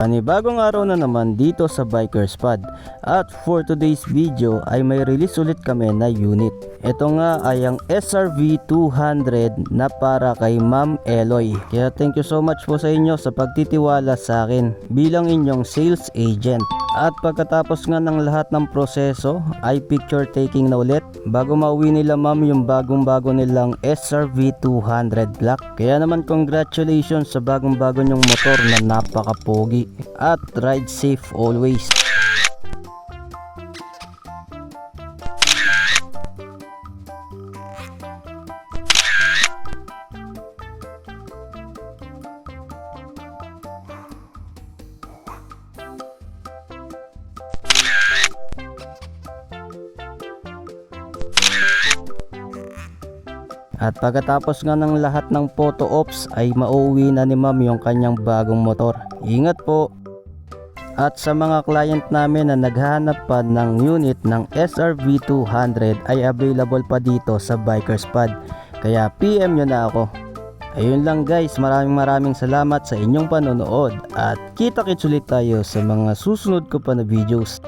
Panibagong araw na naman dito sa Bikers Pod, at for today's video ay may release ulit kami na unit. Ito nga ay ang SRV 200 na para kay Ma'am Eloy. Kaya thank you so much po sa inyo sa pagtitiwala sa akin bilang inyong sales agent. At pagkatapos nga ng lahat ng proseso ay picture taking na ulit bago mauwi nila ma'am yung bagong-bago nilang SRV 200 Black. Kaya naman congratulations sa bagong-bago nyong motor na napaka-pogi. At ride safe always. At pagkatapos nga ng lahat ng photo ops ay mauwi na ni ma'am yung kanyang bagong motor. Ingat po! At sa mga client namin na naghahanap pa ng unit ng SRV 200 ay available pa dito sa Bikers Pod. Kaya PM nyo na ako. Ayun lang guys, maraming salamat sa inyong panonood at kita-kits ulit tayo sa mga susunod ko pa na videos.